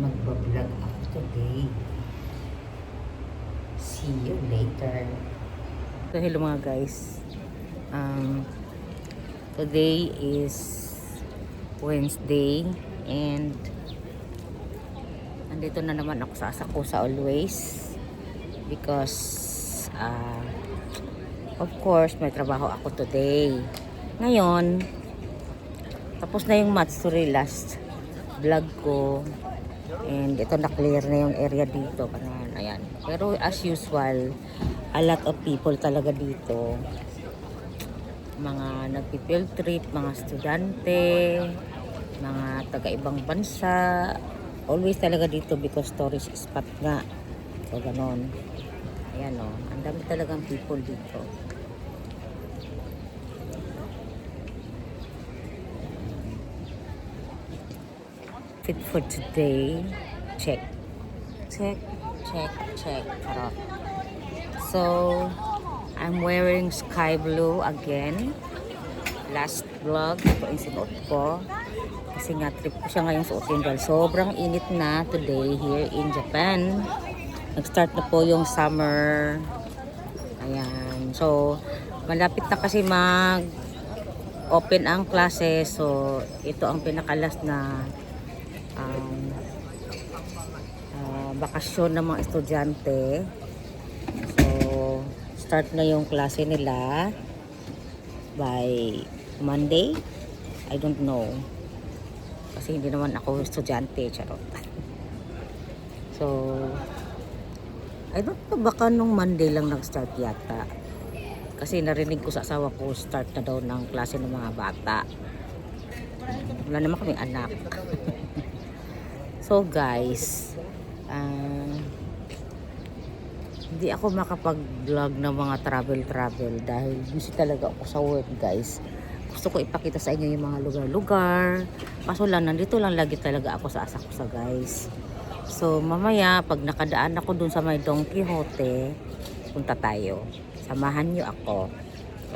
magbablog ako today. See you later. So hello mga guys. Today is Wednesday and nandito na naman ako sa Asakusa always because of course may trabaho ako today. Ngayon tapos na yung Matsuri last vlog ko and ito na clear na yung area dito kanan, ayan. Pero as usual a lot of people talaga dito, mga nagpi-field trip, mga estudyante, mga taga-ibang bansa, always talaga dito because tourist spot nga. So ganon, ayan o, ang dami talagang people dito. Fit for today, check charot. So I'm wearing sky blue again. Last vlog ito yung sinuot ko kasi nga trip ko siya ngayon suotin dahil sobrang init na today here in Japan. Nag-start na po yung summer, ayan. So malapit na kasi mag open ang klase, so ito ang pinakalas na bakasyon ng mga estudyante. So start na yung klase nila by Monday. I don't know kasi hindi naman ako estudyante, charot. So I don't know, baka nung Monday lang nag-start yata kasi narinig ko sa asawa ko start na daw ng klase ng mga bata. Wala naman kaming anak. So guys, hindi ako makapag-vlog ng mga travel dahil busy talaga ako sa work guys. Gusto ko ipakita sa inyo yung mga lugar-lugar, kaso lang nandito lang lagi talaga ako sa Asakusa guys. So mamaya pag nakadaan ako dun sa may Don Quixote, punta tayo, samahan nyo ako,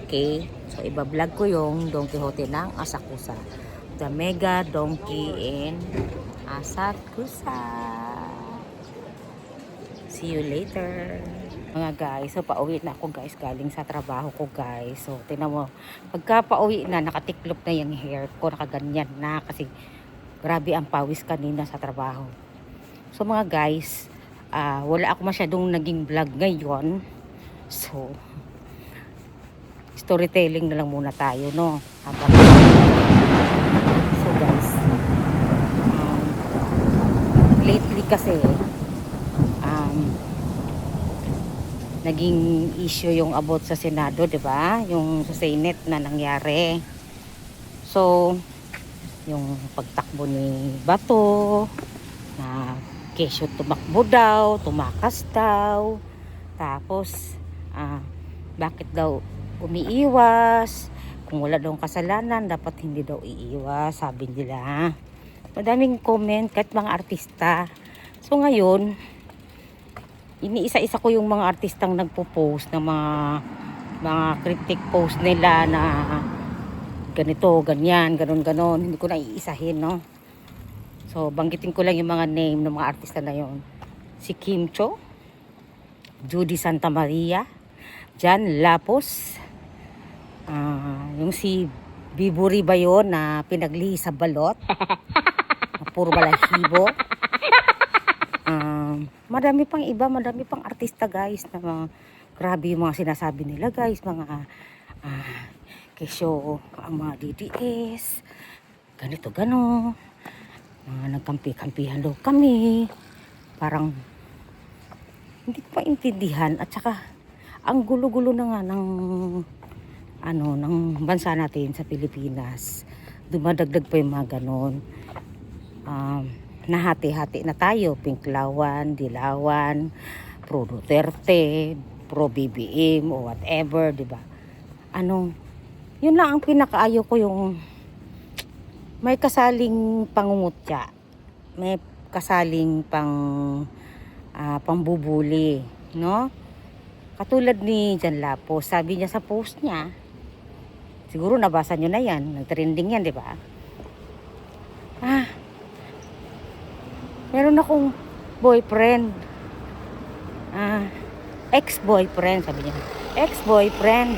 okay? So iba-vlog ko yung Don Quixote ng Asakusa, the Mega Donkey in Asakusa. See you later mga guys. So pauwi na ako guys, galing sa trabaho ko guys. So tingnan mo, pagka pauwi na nakatiklop na yung hair ko, nakaganyan na kasi grabe ang pawis kanina sa trabaho. So mga guys, wala ako masyadong naging vlog ngayon, so storytelling na lang muna tayo, no? So guys, lately kasi naging issue yung about sa Senado, 'di ba? Yung sa Senate na nangyari. So, yung pagtakbo ni Bato na kesyo tumakbo daw, tumakas daw. Tapos bakit daw umiiwas? Kung wala daw kasalanan, dapat hindi daw iiwas, sabi nila. Madaming comment kahit mga artista. So ngayon, iniisa-isa ko yung mga artistang nagpo-post ng mga cryptic post nila na ganito, ganyan, ganon. Hindi ko na iisahin, no? So banggitin ko lang yung mga name ng mga artista na yon. Si Kim Cho, Judy Santa Maria, Jan Lapos, yung si Biburi ba yun na pinaglihi sa balot, puro balahibo. Madami pang iba, madami pang artista guys na grabe yung mga sinasabi nila guys, mga kesyo ang mga DDS ganito gano, nagkampi-kampihan daw kami, parang hindi ko pa intindihan. At saka ang gulo-gulo na nga ng ng bansa natin sa Pilipinas, dumadagdag pa yung mga ganon. Nahati-hati na tayo, Pinklawan, Dilawan, pro Duterte, pro BBM o whatever, di ba? Yun lang ang pinakaayo ko, yung may kasaling pangungutya, may kasaling pambubuli, no? Katulad ni Jan Lapos, sabi niya sa post niya, siguro nabasa niyo na yan, nag-trending yan, di ba? Meron akong boyfriend. Ex-boyfriend, sabi niya. Ex-boyfriend.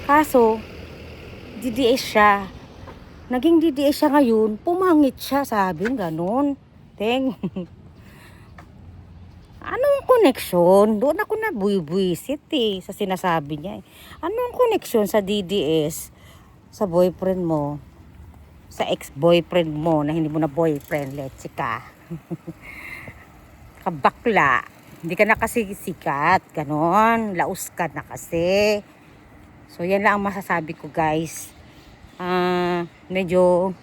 Kaso, DDS siya. Naging DDS siya ngayon, pumangit siya, sabi, ganon. Teng. Anong koneksyon? Doon ako na buwisit sa sinasabi niya. Anong koneksyon sa DDS, sa boyfriend mo, sa ex-boyfriend mo, na hindi mo na boyfriend, let's ka. Kabakla. Hindi ka na kasi sikat, ganon. Laos ka na kasi. So, yan lang ang masasabi ko, guys. Medyo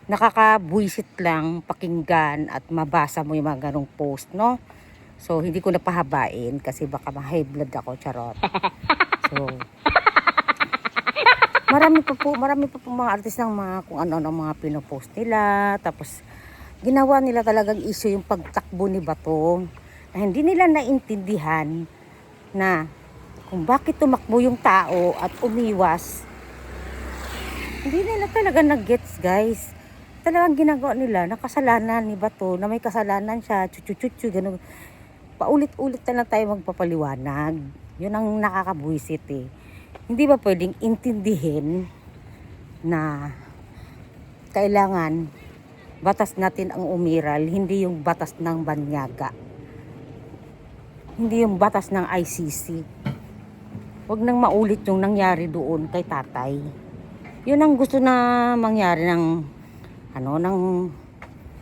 nakakabuisit lang pakinggan at mabasa mo yung mga ganong post, no? So, hindi ko napahabain kasi baka ma-high blood ako, charot. So, marami pa po mga artist ng mga kung ano-ano mga pinopost nila. Tapos, ginawa nila talagang issue yung pagtakbo ni Bato. Na hindi nila naintindihan na kung bakit tumakbo yung tao at umiwas. Hindi nila talaga nag-gets, guys. Talagang ginagawa nila na kasalanan ni Bato, na may kasalanan siya, chuchu-chuchu, gano'n. Paulit-ulit na lang tayo magpapaliwanag. Yun ang nakakabuisit eh. Hindi ba pwedeng intindihin na kailangan batas natin ang umiral, hindi yung batas ng banyaga. Hindi yung batas ng ICC. Huwag nang maulit yung nangyari doon kay tatay. Yun ang gusto na mangyari ng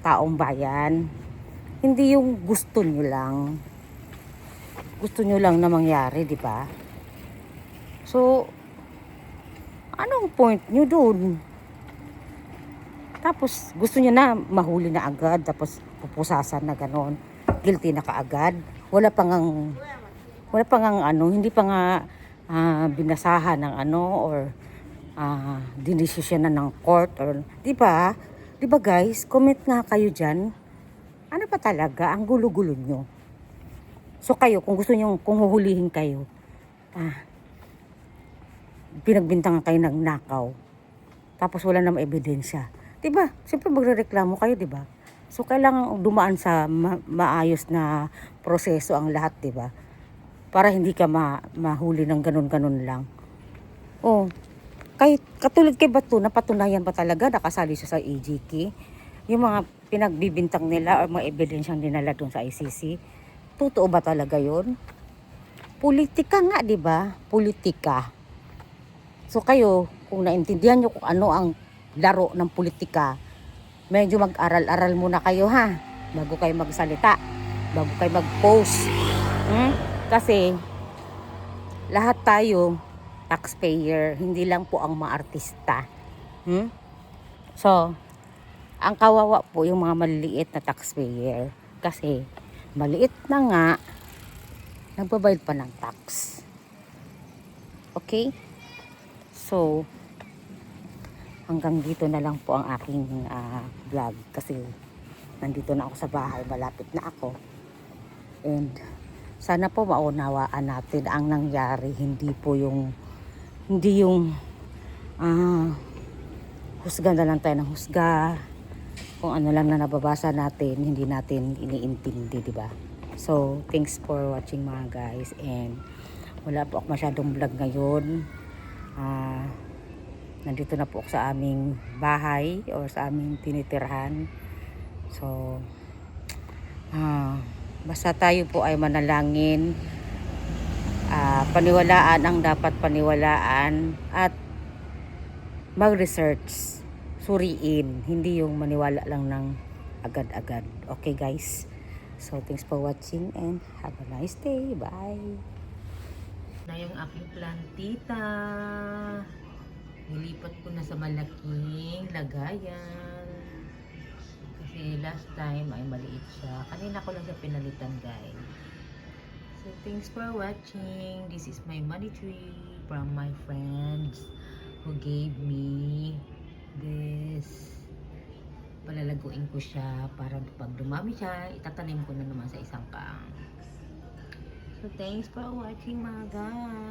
taong bayan. Hindi yung gusto nyo lang. Gusto nyo lang na mangyari, di ba? So, anong point nyo doon? Tapos, gusto nyo na mahuli na agad, tapos pupusasan na ganon. Guilty na kaagad. Wala pang hindi pa nga binasahan ng or dinesisyon na ng court or di ba guys, comment nga kayo diyan. Ano pa talaga ang gulo-gulo nyo? So kayo, kung gusto niyo, kung huhulihin kayo, pinagbintangan kayo ng nakaw, tapos wala namang ebidensya, di ba? Siyempre magrereklamo kayo, di ba? So kailangan dumaan sa maayos na proseso ang lahat, di ba? Para hindi ka mahuli ng ganun-ganun lang. Oh, katulad kay Bato, napatunayan pa talaga nakasali siya sa EJK. Yung mga pinagbibintang nila o mga ebidensyang dinala doon sa ICC, totoo ba talaga yun? Politika nga, di ba? Politika. So kayo, kung naintindihan nyo kung ano ang laro ng politika, medyo mag-aral-aral muna kayo ha, bago kayo magsalita, bago kayo mag-post. Kasi lahat tayo taxpayer, hindi lang po ang mga artista. So, ang kawawa po yung mga maliliit na taxpayer. Kasi maliit na nga, nagbabayad pa ng tax. Okay? So, hanggang dito na lang po ang aking vlog. Kasi nandito na ako sa bahay, malapit na ako. And sana po maunawaan natin ang nangyari, hindi yung husga na lang tayo ng husga, kung ano lang na nababasa natin, hindi natin iniintindi, di ba? So, thanks for watching mga guys, and wala po ako masyadong vlog ngayon. Nandito na po ako sa aming bahay or sa aming tinitirhan. So, basta tayo po ay manalangin, paniwalaan ang dapat paniwalaan, at mag-research, suriin, hindi yung maniwala lang ng agad-agad. Okay guys? So, thanks for watching and have a nice day. Bye! Na yung aking plantita. Nilipat ko na sa malaking lagayan. Kasi last time ay maliit siya. Kanina ko lang siya pinalitan, guys. So, thanks for watching. This is my money tree from my friends who gave me this. Palalaguin ko siya para pag dumami siya, itatanim ko na naman sa isang pang. So, thanks for watching mga guys.